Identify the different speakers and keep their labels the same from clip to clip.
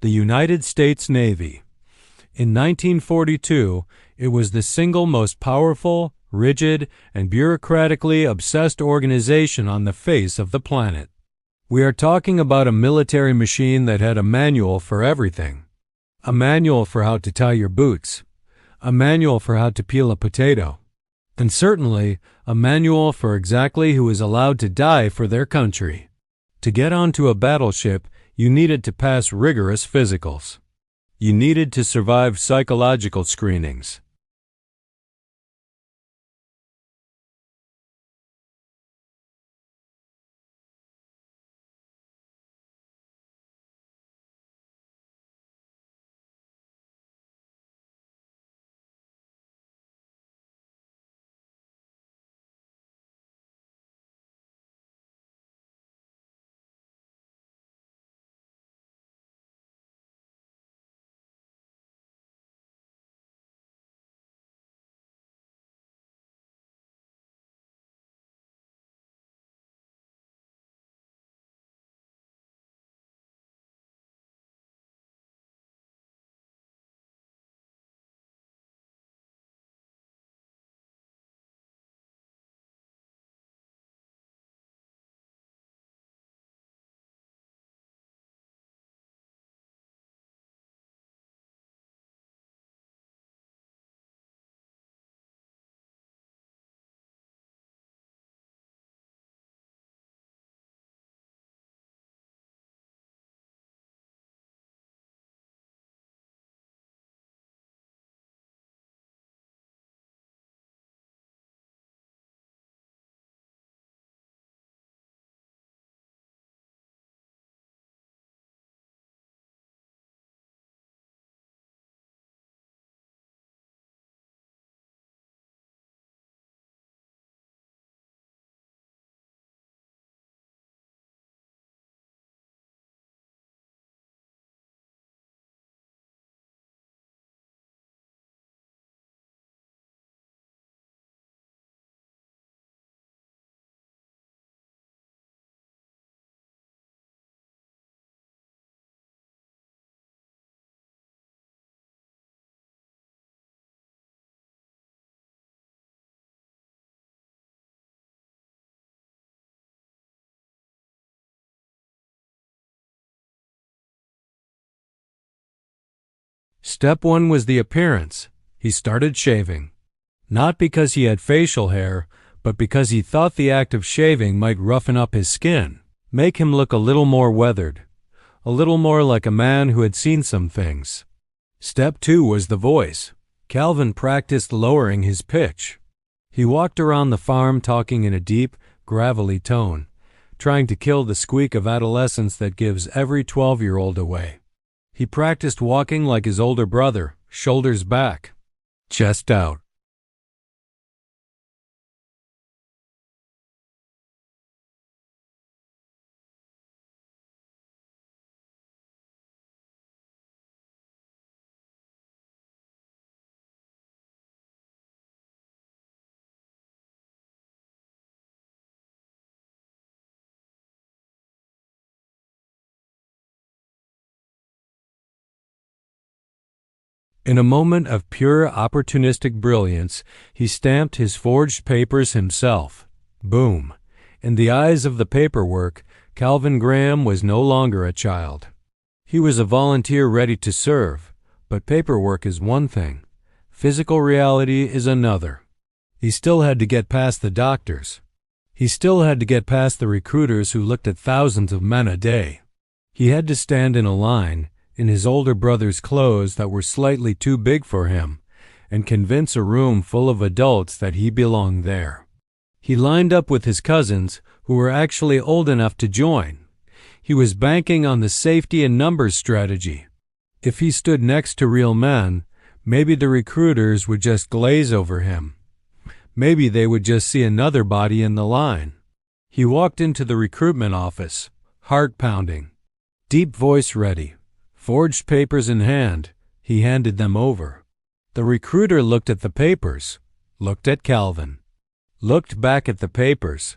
Speaker 1: the United States Navy. In 1942, it was the single most powerful, rigid, and bureaucratically obsessed organization on the face of the planet. We are talking about a military machine that had a manual for everything. A manual for how to tie your boots, a manual for how to peel a potato, and certainly a manual for exactly who is allowed to die for their country. To get onto a battleship, you needed to pass rigorous physicals. You needed to survive psychological screenings. Step 1 was the appearance. He started shaving. Not because he had facial hair, but because he thought the act of shaving might roughen up his skin, make him look a little more weathered, a little more like a man who had seen some things. Step 2 was the voice. Calvin practiced lowering his pitch. He walked around the farm talking in a deep, gravelly tone, trying to kill the squeak of adolescence that gives every 12-year-old away. He practiced walking like his older brother, shoulders back, chest out. In a moment of pure opportunistic brilliance, he stamped his forged papers himself. Boom. In the eyes of the paperwork, Calvin Graham was no longer a child. He was a volunteer ready to serve, but paperwork is one thing. Physical reality is another. He still had to get past the doctors. He still had to get past the recruiters who looked at thousands of men a day. He had to stand in a line, in his older brother's clothes that were slightly too big for him, and convince a room full of adults that he belonged there. He lined up with his cousins, who were actually old enough to join. He was banking on the safety and numbers strategy. If he stood next to real men, maybe the recruiters would just glaze over him. Maybe they would just see another body in the line. He walked into the recruitment office, heart pounding, deep voice ready. Forged papers in hand, he handed them over. The recruiter looked at the papers, looked at Calvin, looked back at the papers.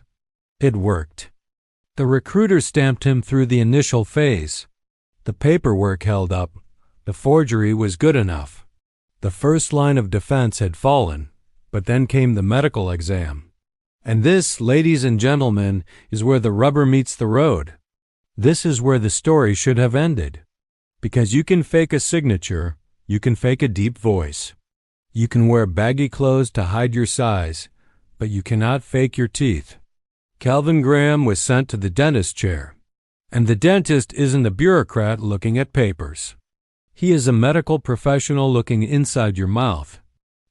Speaker 1: It worked. The recruiter stamped him through the initial phase. The paperwork held up. The forgery was good enough. The first line of defense had fallen, but then came the medical exam. And this, ladies and gentlemen, is where the rubber meets the road. This is where the story should have ended. Because you can fake a signature, you can fake a deep voice. You can wear baggy clothes to hide your size, but you cannot fake your teeth. Calvin Graham was sent to the dentist chair. And the dentist isn't a bureaucrat looking at papers. He is a medical professional looking inside your mouth.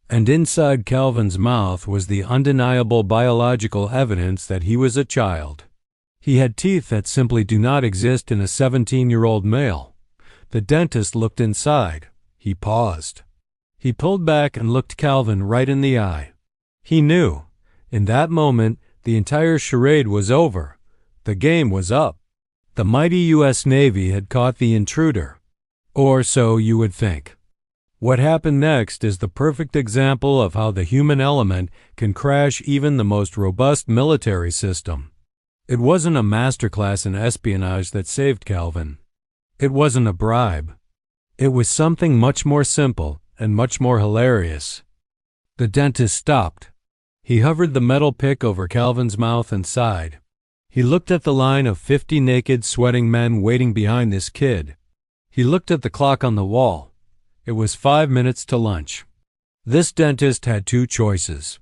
Speaker 1: And inside Calvin's mouth was the undeniable biological evidence that he was a child. He had teeth that simply do not exist in a 17-year-old male. The dentist looked inside. He paused. He pulled back and looked Calvin right in the eye. He knew. In that moment, the entire charade was over. The game was up. The mighty U.S. Navy had caught the intruder. Or so you would think. What happened next is the perfect example of how the human element can crash even the most robust military system. It wasn't a masterclass in espionage that saved Calvin. It wasn't a bribe. It was something much more simple and much more hilarious. The dentist stopped. He hovered the metal pick over Calvin's mouth and sighed. He looked at the line of 50 naked, sweating men waiting behind this kid. He looked at the clock on the wall. It was 5 minutes to lunch. This dentist had two choices.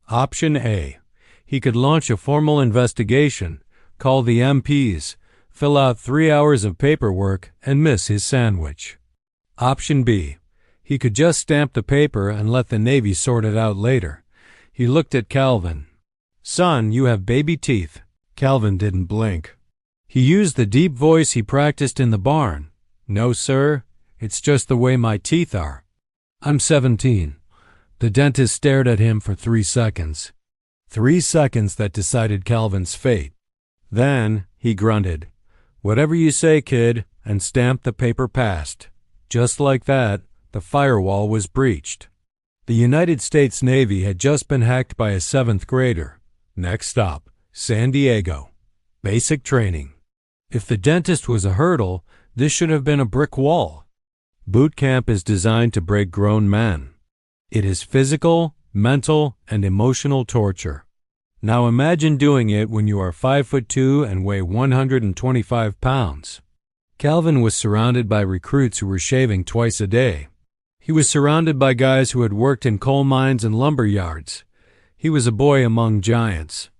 Speaker 1: Option A. He could launch a formal investigation, call the MPs, fill out 3 hours of paperwork, and miss his sandwich. Option B. He could just stamp the paper and let the Navy sort it out later. He looked at Calvin. "Son, you have baby teeth." Calvin didn't blink. He used the deep voice he practiced in the barn. "No, sir. It's just the way my teeth are. I'm 17. The dentist stared at him for 3 seconds. 3 seconds that decided Calvin's fate. Then he grunted, "Whatever you say, kid," and stamped the paper past. Just like that, the firewall was breached. The United States Navy had just been hacked by a 7th grader. Next stop, San Diego. Basic training. If the dentist was a hurdle, this should have been a brick wall. Boot camp is designed to break grown men. It is physical, mental, and emotional torture. Now imagine doing it when you are 5'2" and weigh 125 pounds. Calvin was surrounded by recruits who were shaving twice a day. He was surrounded by guys who had worked in coal mines and lumber yards. He was a boy among giants.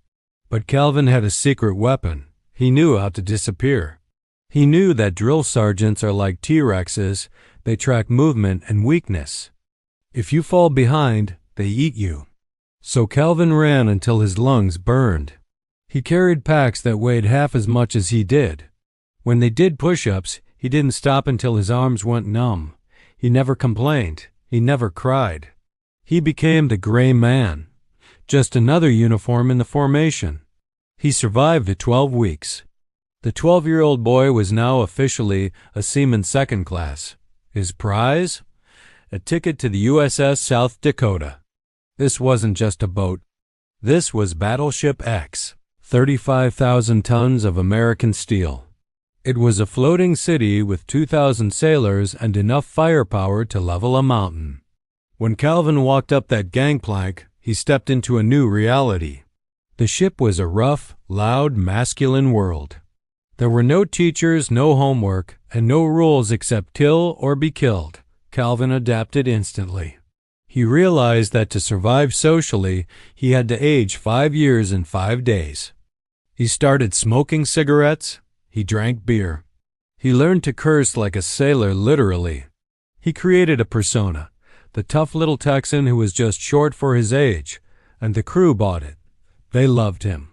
Speaker 1: But Calvin had a secret weapon. He knew how to disappear. He knew that drill sergeants are like T-Rexes. They track movement and weakness. If you fall behind, they eat you. So Calvin ran until his lungs burned. He carried packs that weighed half as much as he did. When they did push-ups, he didn't stop until his arms went numb. He never complained. He never cried. He became the gray man. Just another uniform in the formation. He survived the 12 weeks. The 12-year-old boy was now officially a seaman second class. His prize? A ticket to the USS South Dakota. This wasn't just a boat. This was Battleship X, 35,000 tons of American steel. It was a floating city with 2,000 sailors and enough firepower to level a mountain. When Calvin walked up that gangplank, he stepped into a new reality. The ship was a rough, loud, masculine world. There were no teachers, no homework, and no rules except kill or be killed. Calvin adapted instantly. He realized that to survive socially, he had to age 5 years in 5 days. He started smoking cigarettes. He drank beer. He learned to curse like a sailor, literally. He created a persona, the tough little Texan who was just short for his age, and the crew bought it. They loved him.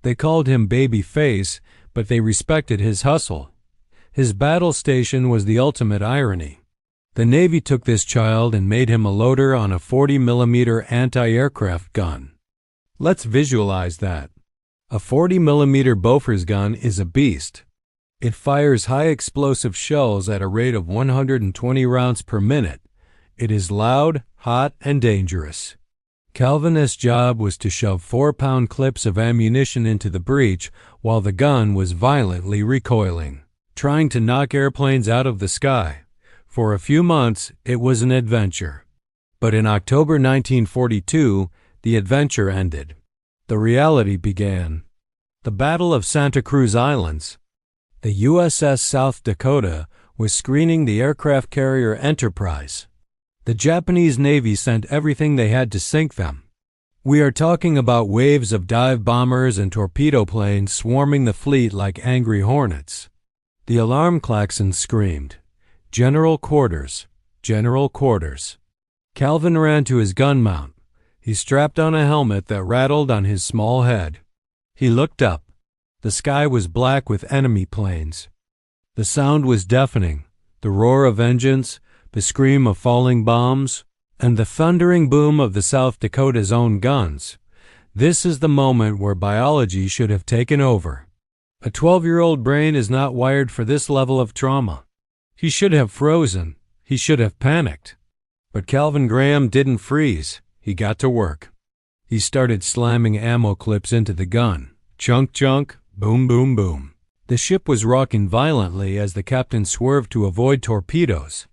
Speaker 1: They called him Baby Face, but they respected his hustle. His battle station was the ultimate irony. The Navy took this child and made him a loader on a 40mm anti-aircraft gun. Let's visualize that. A 40mm Bofors gun is a beast. It fires high explosive shells at a rate of 120 rounds per minute. It is loud, hot, and dangerous. Calvin's job was to shove 4-pound clips of ammunition into the breech while the gun was violently recoiling. trying to knock airplanes out of the sky. For a few months, it was an adventure. But in October 1942, the adventure ended. The reality began. The Battle of Santa Cruz Islands. The USS South Dakota was screening the aircraft carrier Enterprise. The Japanese Navy sent everything they had to sink them. We are talking about waves of dive bombers and torpedo planes swarming the fleet like angry hornets. The alarm klaxon screamed, "General quarters, general quarters." Calvin ran to his gun mount. He strapped on a helmet that rattled on his small head. He looked up. The sky was black with enemy planes. The sound was deafening, the roar of engines, the scream of falling bombs, and the thundering boom of the South Dakota's own guns. This is the moment where biology should have taken over. A 12-year-old brain is not wired for this level of trauma. He should have frozen. He should have panicked. But Calvin Graham didn't freeze. He got to work. He started slamming ammo clips into the gun. Chunk, chunk, boom, boom, boom. The ship was rocking violently as the captain swerved to avoid torpedoes.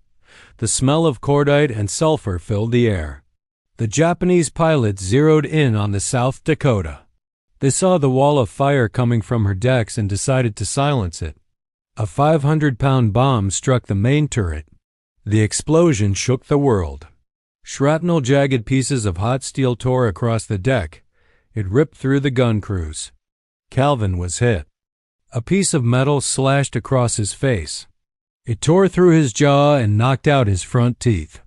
Speaker 1: The smell of cordite and sulfur filled the air. The Japanese pilots zeroed in on the South Dakota. They saw the wall of fire coming from her decks and decided to silence it. A 500-pound bomb struck the main turret. The explosion shook the world. Shrapnel-jagged pieces of hot steel tore across the deck. It ripped through the gun crews. Calvin was hit. A piece of metal slashed across his face. It tore through his jaw and knocked out his front teeth.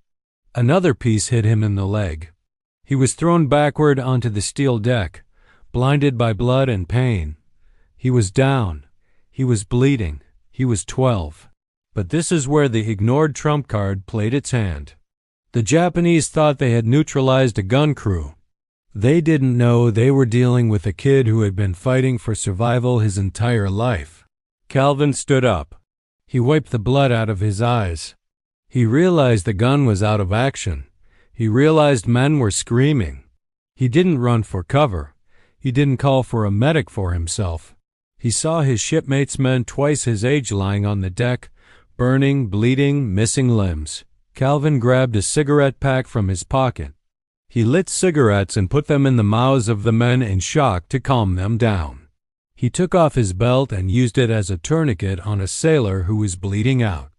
Speaker 1: Another piece hit him in the leg. He was thrown backward onto the steel deck, blinded by blood and pain. He was down. He was bleeding. He was 12. But this is where the ignored trump card played its hand. The Japanese thought they had neutralized a gun crew. They didn't know they were dealing with a kid who had been fighting for survival his entire life. Calvin stood up. He wiped the blood out of his eyes. He realized the gun was out of action. He realized men were screaming. He didn't run for cover. He didn't call for a medic for himself. He saw his shipmates' men twice his age lying on the deck, burning, bleeding, missing limbs. Calvin grabbed a cigarette pack from his pocket. He lit cigarettes and put them in the mouths of the men in shock to calm them down. He took off his belt and used it as a tourniquet on a sailor who was bleeding out.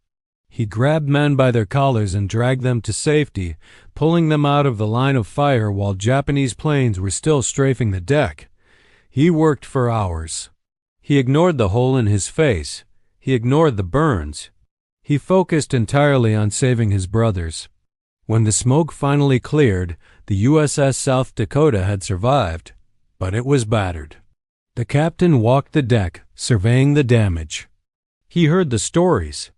Speaker 1: He grabbed men by their collars and dragged them to safety, pulling them out of the line of fire while Japanese planes were still strafing the deck. He worked for hours. He ignored the hole in his face. He ignored the burns. He focused entirely on saving his brothers. When the smoke finally cleared, the USS South Dakota had survived, but it was battered. The captain walked the deck, surveying the damage. He heard the stories.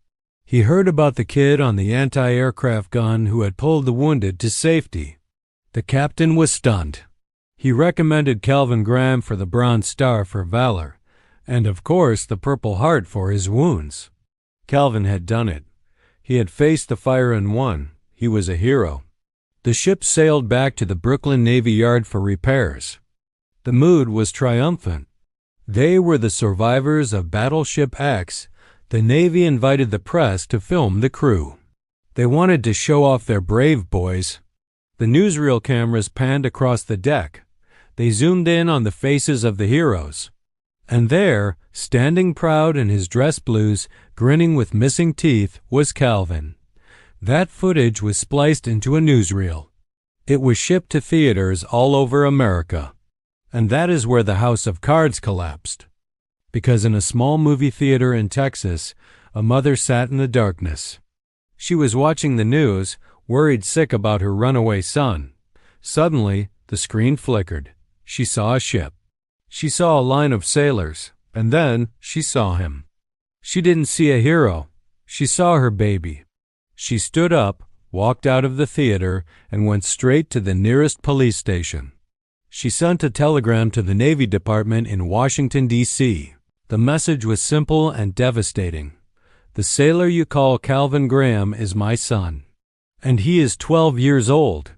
Speaker 1: He heard about the kid on the anti-aircraft gun who had pulled the wounded to safety. The captain was stunned. He recommended Calvin Graham for the Bronze Star for valor, and of course the Purple Heart for his wounds. Calvin had done it. He had faced the fire and won. He was a hero. The ship sailed back to the Brooklyn Navy Yard for repairs. The mood was triumphant. They were the survivors of Battleship X. The Navy invited the press to film the crew. They wanted to show off their brave boys. The newsreel cameras panned across the deck. They zoomed in on the faces of the heroes. And there, standing proud in his dress blues, grinning with missing teeth, was Calvin. That footage was spliced into a newsreel. It was shipped to theaters all over America. And that is where the house of cards collapsed. Because in a small movie theater in Texas, a mother sat in the darkness. She was watching the news, worried sick about her runaway son. Suddenly, the screen flickered. She saw a ship. She saw a line of sailors, and then she saw him. She didn't see a hero. She saw her baby. She stood up, walked out of the theater, and went straight to the nearest police station. She sent a telegram to the Navy Department in Washington, D.C. The message was simple and devastating. The sailor you call Calvin Graham is my son. And he is 12 years old.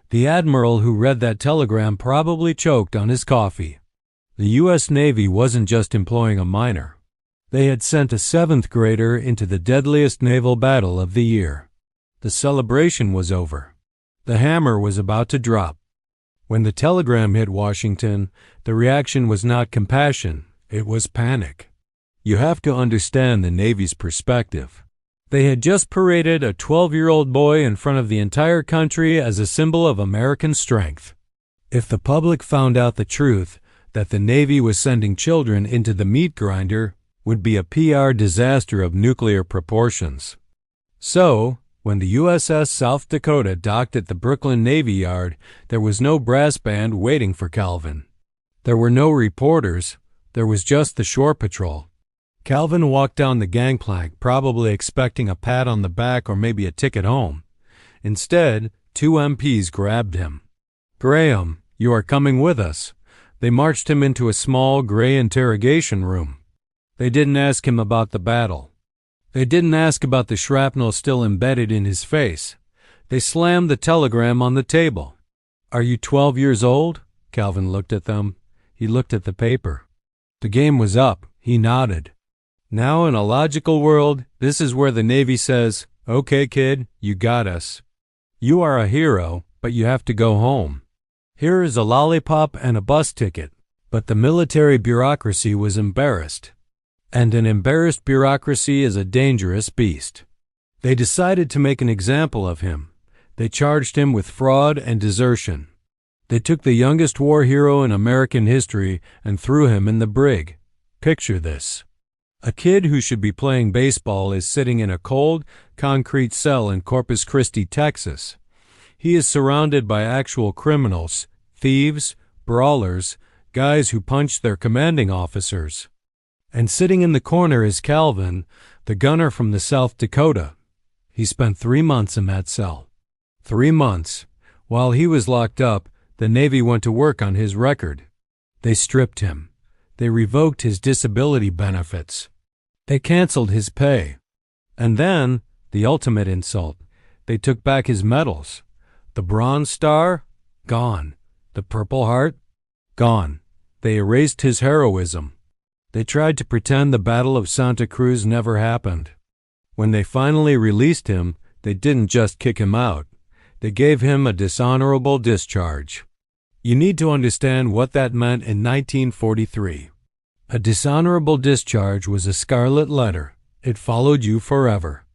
Speaker 1: The admiral who read that telegram probably choked on his coffee. The U.S. Navy wasn't just employing a minor. They had sent a 7th grader into the deadliest naval battle of the year. The celebration was over. The hammer was about to drop. When the telegram hit Washington, the reaction was not compassion, it was panic. You have to understand the Navy's perspective. They had just paraded a 12-year-old boy in front of the entire country as a symbol of American strength. If the public found out the truth, that the Navy was sending children into the meat grinder, would be a PR disaster of nuclear proportions. So, when the USS South Dakota docked at the Brooklyn Navy Yard, there was no brass band waiting for Calvin. There were no reporters, there was just the shore patrol. Calvin walked down the gangplank, probably expecting a pat on the back or maybe a ticket home. Instead, 2 MPs grabbed him. "Graham, you are coming with us." They marched him into a small, gray interrogation room. They didn't ask him about the battle. They didn't ask about the shrapnel still embedded in his face. They slammed the telegram on the table. "Are you 12 years old?" Calvin looked at them. He looked at the paper. The game was up. He nodded. Now, in a logical world, this is where the Navy says, "Okay, kid, you got us. You are a hero, but you have to go home. Here is a lollipop and a bus ticket." But the military bureaucracy was embarrassed. And an embarrassed bureaucracy is a dangerous beast. They decided to make an example of him. They charged him with fraud and desertion. They took the youngest war hero in American history and threw him in the brig. Picture this. A kid who should be playing baseball is sitting in a cold, concrete cell in Corpus Christi, Texas. He is surrounded by actual criminals, thieves, brawlers, guys who punched their commanding officers. And sitting in the corner is Calvin, the gunner from the South Dakota. He spent 3 months in that cell. 3 months. While he was locked up, the Navy went to work on his record. They stripped him. They revoked his disability benefits. They canceled his pay. And then, the ultimate insult, they took back his medals. The Bronze Star? Gone. The Purple Heart? Gone. They erased his heroism. They tried to pretend the Battle of Santa Cruz never happened. When they finally released him, they didn't just kick him out. They gave him a dishonorable discharge. You need to understand what that meant in 1943. A dishonorable discharge was a scarlet letter. It followed you forever.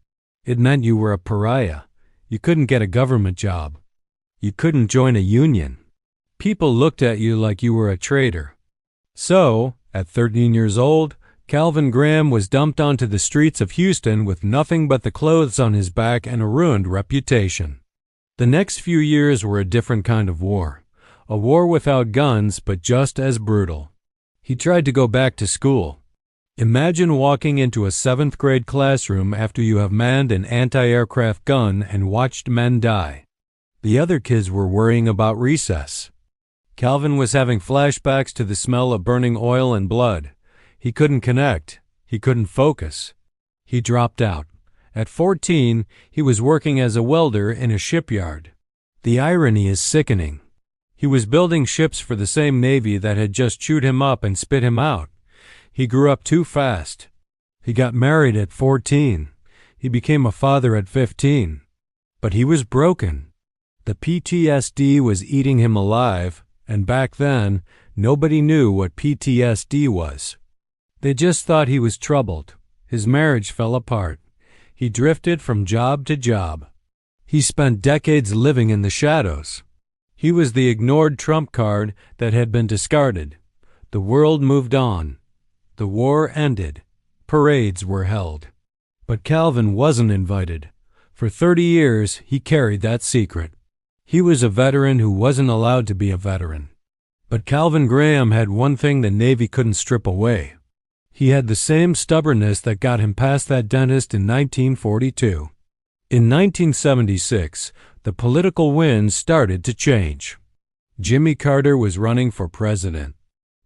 Speaker 1: It meant you were a pariah. You couldn't get a government job. You couldn't join a union. People looked at you like you were a traitor. So, at 13 years old, Calvin Graham was dumped onto the streets of Houston with nothing but the clothes on his back and a ruined reputation. The next few years were a different kind of war. A war without guns, but just as brutal. He tried to go back to school. Imagine walking into a 7th grade classroom after you have manned an anti-aircraft gun and watched men die. The other kids were worrying about recess. Calvin was having flashbacks to the smell of burning oil and blood. He couldn't connect. He couldn't focus. He dropped out. At 14, he was working as a welder in a shipyard. The irony is sickening. He was building ships for the same Navy that had just chewed him up and spit him out. He grew up too fast. He got married at 14. He became a father at 15. But he was broken. The PTSD was eating him alive. And back then, nobody knew what PTSD was. They just thought he was troubled. His marriage fell apart. He drifted from job to job. He spent decades living in the shadows. He was the ignored trump card that had been discarded. The world moved on. The war ended. Parades were held. But Calvin wasn't invited. For 30 years, he carried that secret. He was a veteran who wasn't allowed to be a veteran. But Calvin Graham had one thing the Navy couldn't strip away. He had the same stubbornness that got him past that dentist in 1942. In 1976, the political winds started to change. Jimmy Carter was running for president.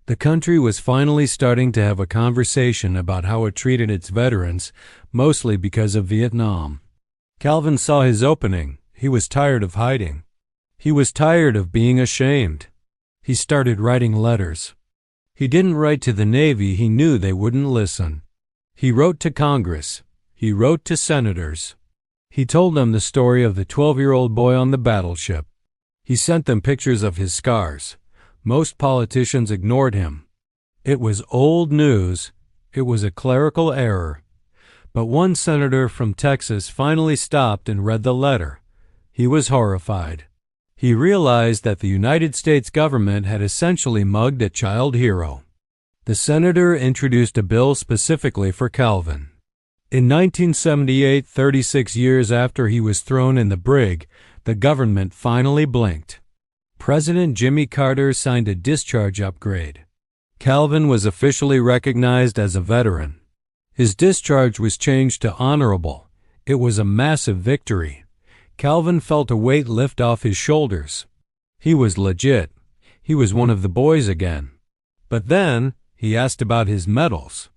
Speaker 1: The country was finally starting to have a conversation about how it treated its veterans, mostly because of Vietnam. Calvin saw his opening. He was tired of hiding. He was tired of being ashamed. He started writing letters. He didn't write to the Navy. He knew they wouldn't listen. He wrote to Congress. He wrote to senators. He told them the story of the 12-year-old boy on the battleship. He sent them pictures of his scars. Most politicians ignored him. It was old news. It was a clerical error. But one senator from Texas finally stopped and read the letter. He was horrified. He realized that the United States government had essentially mugged a child hero. The senator introduced a bill specifically for Calvin. In 1978, 36 years after he was thrown in the brig, the government finally blinked. President Jimmy Carter signed a discharge upgrade. Calvin was officially recognized as a veteran. His discharge was changed to honorable. It was a massive victory. Calvin felt a weight lift off his shoulders. He was legit. He was one of the boys again. But then, he asked about his medals.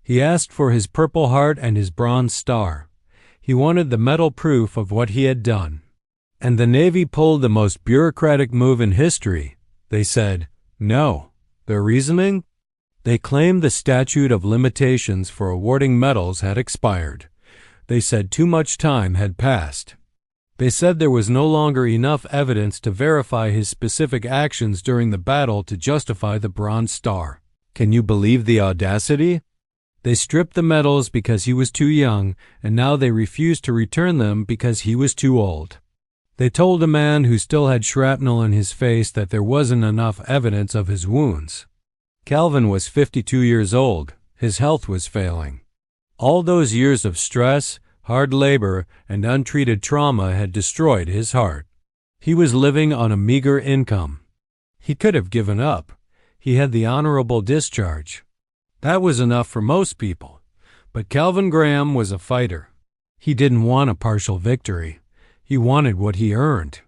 Speaker 1: He asked for his Purple Heart and his Bronze Star. He wanted the medal proof of what he had done. And the Navy pulled the most bureaucratic move in history. They said, no. Their reasoning? They claimed the statute of limitations for awarding medals had expired. They said too much time had passed. They said there was no longer enough evidence to verify his specific actions during the battle to justify the Bronze Star. Can you believe the audacity? They stripped the medals because he was too young, and now they refused to return them because he was too old. They told a man who still had shrapnel in his face that there wasn't enough evidence of his wounds. Calvin was 52 years old. His health was failing. All those years of stress, hard labor, and untreated trauma had destroyed his heart. He was living on a meager income. He could have given up. He had the honorable discharge. That was enough for most people. But Calvin Graham was a fighter. He didn't want a partial victory. He wanted what he earned.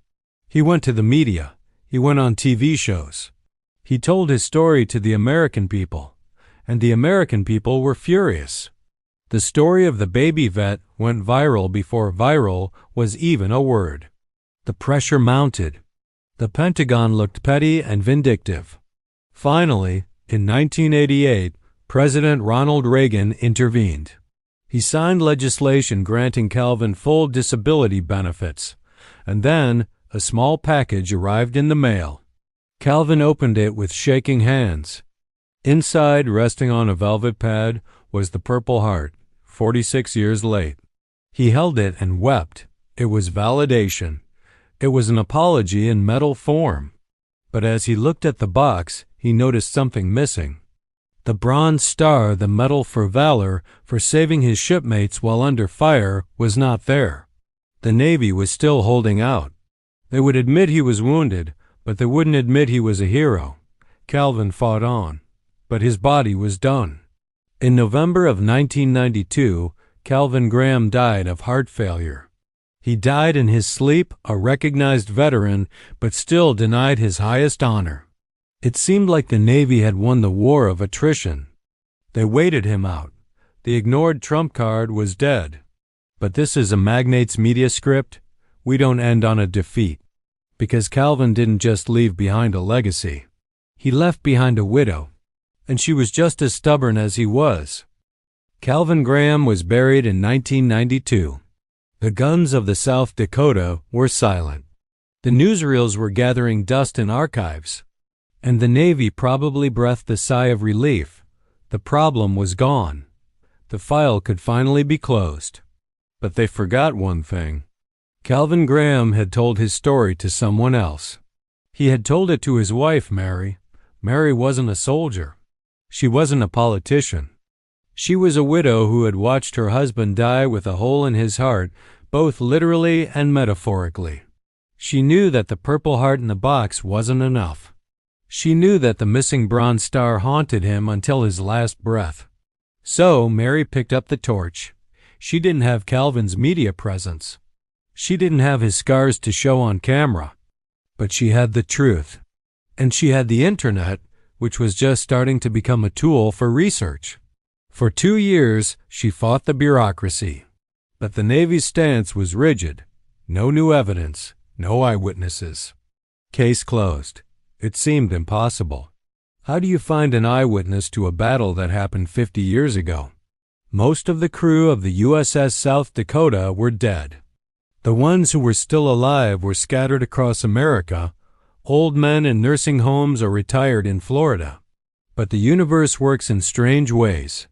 Speaker 1: He went to the media. He went on TV shows. He told his story to the American people. And the American people were furious. The story of the baby vet went viral before viral was even a word. The pressure mounted. The Pentagon looked petty and vindictive. Finally, in 1988, President Ronald Reagan intervened. He signed legislation granting Calvin full disability benefits, and then a small package arrived in the mail. Calvin opened it with shaking hands. Inside, resting on a velvet pad, was the Purple Heart, 46 years late. He held it and wept. It was validation. It was an apology in medal form. But as he looked at the box, he noticed something missing. The Bronze Star, the Medal for Valor for saving his shipmates while under fire, was not there. The Navy was still holding out. They would admit he was wounded, but they wouldn't admit he was a hero. Calvin fought on, but his body was done. In November of 1992, Calvin Graham died of heart failure. He died in his sleep, a recognized veteran, but still denied his highest honor. It seemed like the Navy had won the war of attrition. They waited him out. The ignored trump card was dead. But this is a magnate's media script. We don't end on a defeat. Because Calvin didn't just leave behind a legacy. He left behind a widow. And she was just as stubborn as he was. Calvin Graham was buried in 1992. The guns of the South Dakota were silent. The newsreels were gathering dust in archives. And the Navy probably breathed a sigh of relief. The problem was gone. The file could finally be closed. But they forgot one thing. Calvin Graham had told his story to someone else. He had told it to his wife, Mary. Mary wasn't a soldier. She wasn't a politician. She was a widow who had watched her husband die with a hole in his heart, both literally and metaphorically. She knew that the Purple Heart in the box wasn't enough. She knew that the missing Bronze Star haunted him until his last breath. So Mary picked up the torch. She didn't have Calvin's media presence. She didn't have his scars to show on camera. But she had the truth. And she had the internet, which was just starting to become a tool for research. For 2 years, she fought the bureaucracy. But the Navy's stance was rigid. No new evidence, no eyewitnesses. Case closed. It seemed impossible. How do you find an eyewitness to a battle that happened 50 years ago? Most of the crew of the USS South Dakota were dead. The ones who were still alive were scattered across America, old men in nursing homes or retired in Florida. But the universe works in strange ways.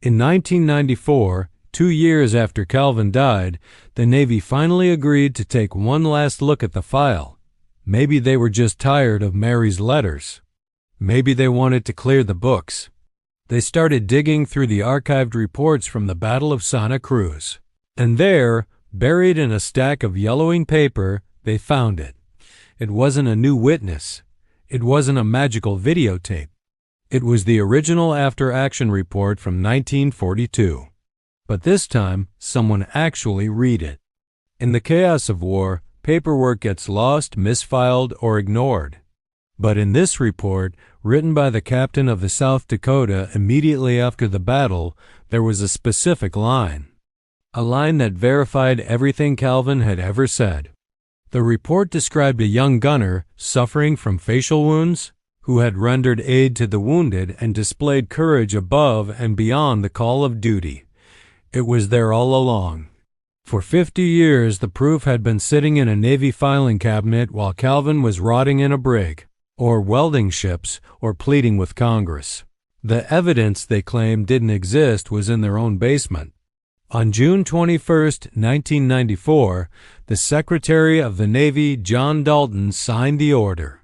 Speaker 1: In 1994, 2 years after Calvin died, the Navy finally agreed to take one last look at the file. Maybe they were just tired of Mary's letters. Maybe they wanted to clear the books. They started digging through the archived reports from the Battle of Santa Cruz. And there, buried in a stack of yellowing paper, they found it. It wasn't a new witness. It wasn't a magical videotape. It was the original after-action report from 1942. But this time, someone actually read it. In the chaos of war, paperwork gets lost, misfiled, or ignored. But in this report, written by the captain of the South Dakota immediately after the battle, there was a specific line. A line that verified everything Calvin had ever said. The report described a young gunner suffering from facial wounds, who had rendered aid to the wounded and displayed courage above and beyond the call of duty. It was there all along. For 50 years, the proof had been sitting in a Navy filing cabinet while Calvin was rotting in a brig, or welding ships, or pleading with Congress. The evidence they claimed didn't exist was in their own basement. On June 21, 1994, the Secretary of the Navy, John Dalton, signed the order.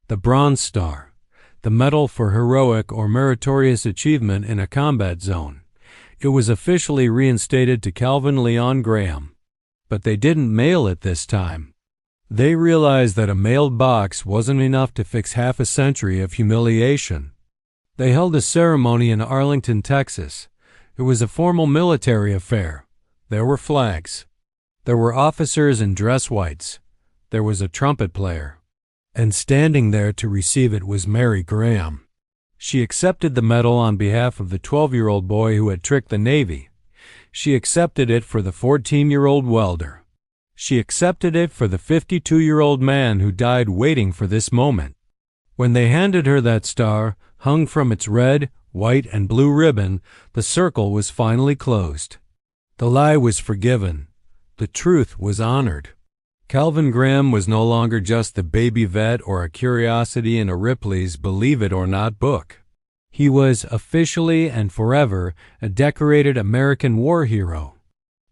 Speaker 1: The Bronze Star, the medal for heroic or meritorious achievement in a combat zone. It was officially reinstated to Calvin Leon Graham. But they didn't mail it this time. They realized that a mailed box wasn't enough to fix half a century of humiliation. They held a ceremony in Arlington, Texas. It was a formal military affair. There were flags. There were officers in dress whites. There was a trumpet player. And standing there to receive it was Mary Graham. She accepted the medal on behalf of the 12-year-old boy who had tricked the Navy. She accepted it for the 14-year-old welder. She accepted it for the 52-year-old man who died waiting for this moment. When they handed her that star, hung from its red, white, and blue ribbon, the circle was finally closed. The lie was forgiven. The truth was honored. Calvin Graham was no longer just the baby vet or a curiosity in a Ripley's Believe It or Not book. He was officially and forever a decorated American war hero.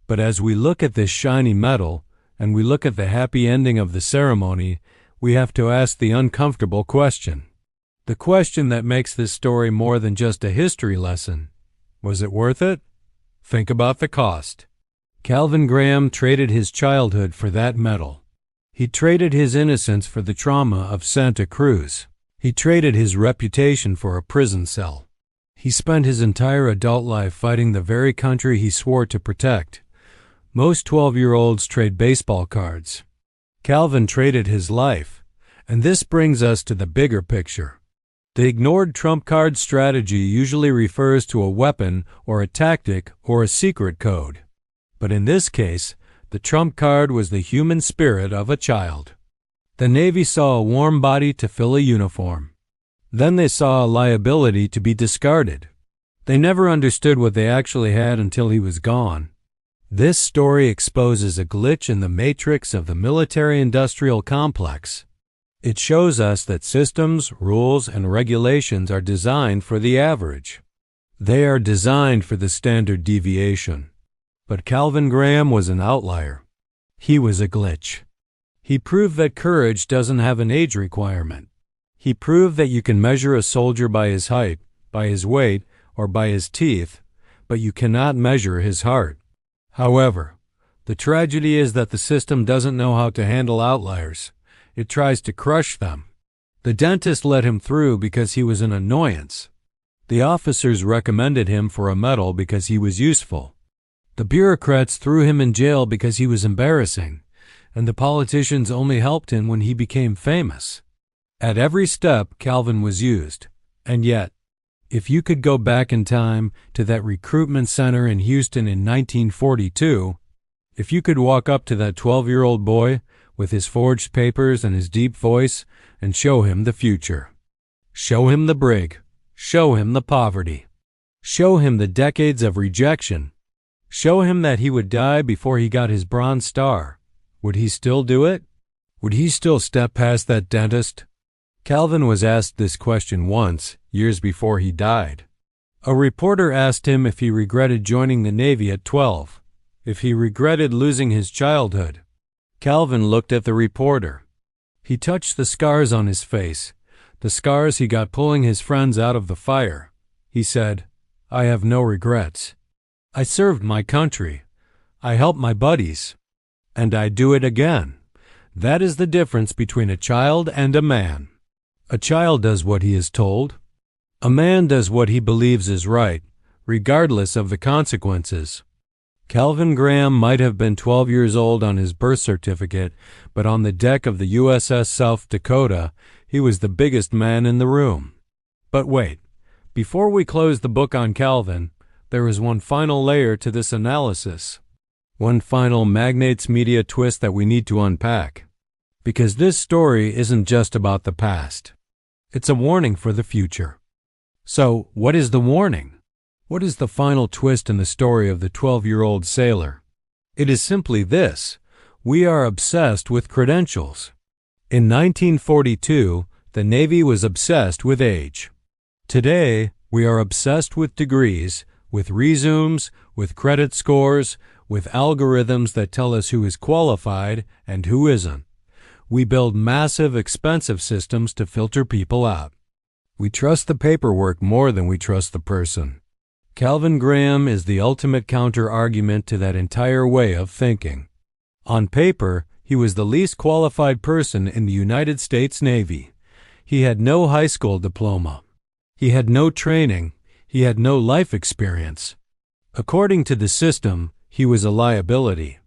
Speaker 1: But as we look at this shiny medal, and we look at the happy ending of the ceremony, we have to ask the uncomfortable question. The question that makes this story more than just a history lesson. Was it worth it? Think about the cost. Calvin Graham traded his childhood for that medal. He traded his innocence for the trauma of Santa Cruz. He traded his reputation for a prison cell. He spent his entire adult life fighting the very country he swore to protect. Most 12-year-olds trade baseball cards. Calvin traded his life. And this brings us to the bigger picture. The ignored trump card strategy usually refers to a weapon or a tactic or a secret code. But in this case, the trump card was the human spirit of a child. The Navy saw a warm body to fill a uniform. Then they saw a liability to be discarded. They never understood what they actually had until he was gone. This story exposes a glitch in the matrix of the military-industrial complex. It shows us that systems, rules, and regulations are designed for the average. They are designed for the standard deviation. But Calvin Graham was an outlier. He was a glitch. He proved that courage doesn't have an age requirement. He proved that you can measure a soldier by his height, by his weight, or by his teeth, but you cannot measure his heart. However, the tragedy is that the system doesn't know how to handle outliers. It tries to crush them. The dentist let him through because he was an annoyance. The officers recommended him for a medal because he was useful. The bureaucrats threw him in jail because he was embarrassing, and the politicians only helped him when he became famous. At every step, Calvin was used. And yet, if you could go back in time to that recruitment center in Houston in 1942, if you could walk up to that 12-year-old boy with his forged papers and his deep voice and show him the future. Show him the brig. Show him the poverty. Show him the decades of rejection. Show him that he would die before he got his Bronze Star. Would he still do it? Would he still step past that dentist? Calvin was asked this question once, years before he died. A reporter asked him if he regretted joining the Navy at 12, if he regretted losing his childhood. Calvin looked at the reporter. He touched the scars on his face, the scars he got pulling his friends out of the fire. He said, "I have no regrets. I served my country. I helped my buddies. And I do it again." That is the difference between a child and a man. A child does what he is told. A man does what he believes is right, regardless of the consequences. Calvin Graham might have been 12 years old on his birth certificate, but on the deck of the USS South Dakota, he was the biggest man in the room. But wait, before we close the book on Calvin, there is one final layer to this analysis. One final Magnates Media twist that we need to unpack. Because this story isn't just about the past. It's a warning for the future. So, what is the warning? What is the final twist in the story of the 12-year-old sailor? It is simply this: we are obsessed with credentials. In 1942, the Navy was obsessed with age. Today, we are obsessed with degrees, with resumes, with credit scores, with algorithms that tell us who is qualified and who isn't. We build massive, expensive systems to filter people out. We trust the paperwork more than we trust the person. Calvin Graham is the ultimate counter-argument to that entire way of thinking. On paper, he was the least qualified person in the United States Navy. He had no high school diploma. He had no training. He had no life experience. According to the system, he was a liability.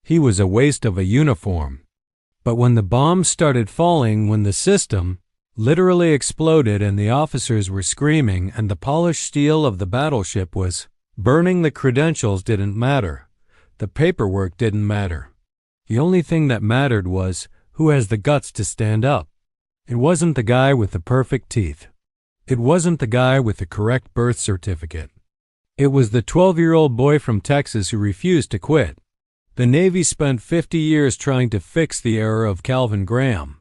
Speaker 1: He was a waste of a uniform. But when the bombs started falling, when the system literally exploded and the officers were screaming and the polished steel of the battleship was burning, the credentials didn't matter. The paperwork didn't matter. The only thing that mattered was who has the guts to stand up. It wasn't the guy with the perfect teeth. It wasn't the guy with the correct birth certificate. It was the 12-year-old boy from Texas who refused to quit. The Navy spent 50 years trying to fix the error of Calvin Graham.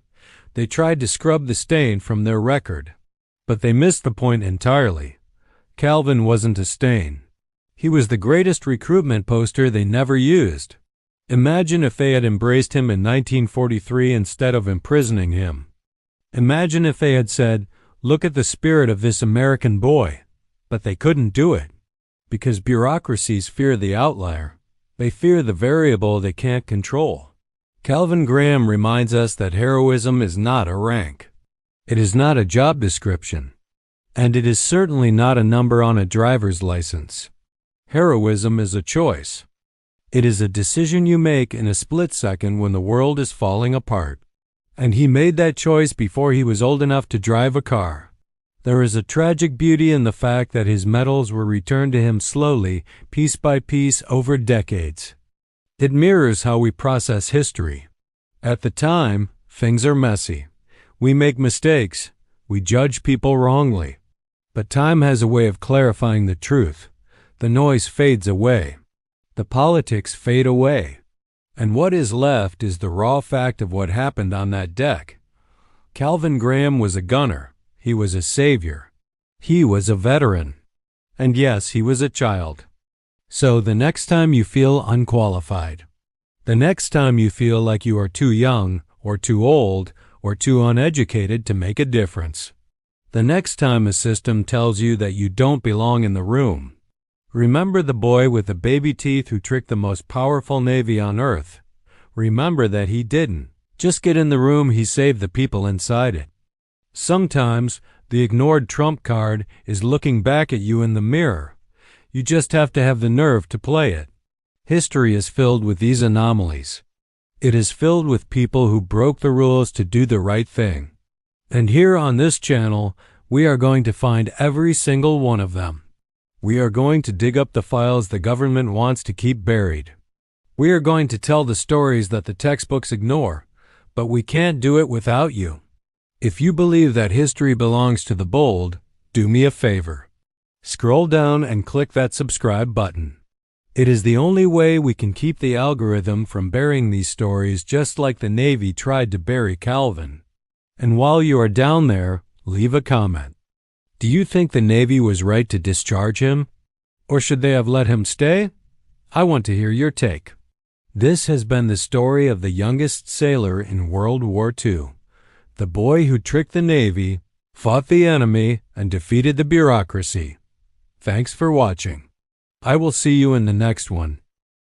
Speaker 1: They tried to scrub the stain from their record. But they missed the point entirely. Calvin wasn't a stain. He was the greatest recruitment poster they never used. Imagine if they had embraced him in 1943 instead of imprisoning him. Imagine if they had said, "Look at the spirit of this American boy." But they couldn't do it. Because bureaucracies fear the outlier. They fear the variable they can't control. Calvin Graham reminds us that heroism is not a rank. It is not a job description. And it is certainly not a number on a driver's license. Heroism is a choice. It is a decision you make in a split second when the world is falling apart. And he made that choice before he was old enough to drive a car. There is a tragic beauty in the fact that his medals were returned to him slowly, piece by piece, over decades. It mirrors how we process history. At the time, things are messy. We make mistakes. We judge people wrongly. But time has a way of clarifying the truth. The noise fades away. The politics fade away. And what is left is the raw fact of what happened on that deck. Calvin Graham was a gunner. He was a savior. He was a veteran. And yes, he was a child. So the next time you feel unqualified, the next time you feel like you are too young or too old or too uneducated to make a difference, the next time a system tells you that you don't belong in the room, remember the boy with the baby teeth who tricked the most powerful Navy on earth. Remember that he didn't just get in the room, he saved the people inside it. Sometimes the ignored trump card is looking back at you in the mirror. You just have to have the nerve to play it. History is filled with these anomalies. It is filled with people who broke the rules to do the right thing. And here on this channel, we are going to find every single one of them. We are going to dig up the files the government wants to keep buried. We are going to tell the stories that the textbooks ignore, but we can't do it without you. If you believe that history belongs to the bold, do me a favor. Scroll down and click that subscribe button. It is the only way we can keep the algorithm from burying these stories just like the Navy tried to bury Calvin. And while you are down there, leave a comment. Do you think the Navy was right to discharge him? Or should they have let him stay? I want to hear your take. This has been the story of the youngest sailor in World War II, the boy who tricked the Navy, fought the enemy, and defeated the bureaucracy. Thanks for watching. I will see you in the next one.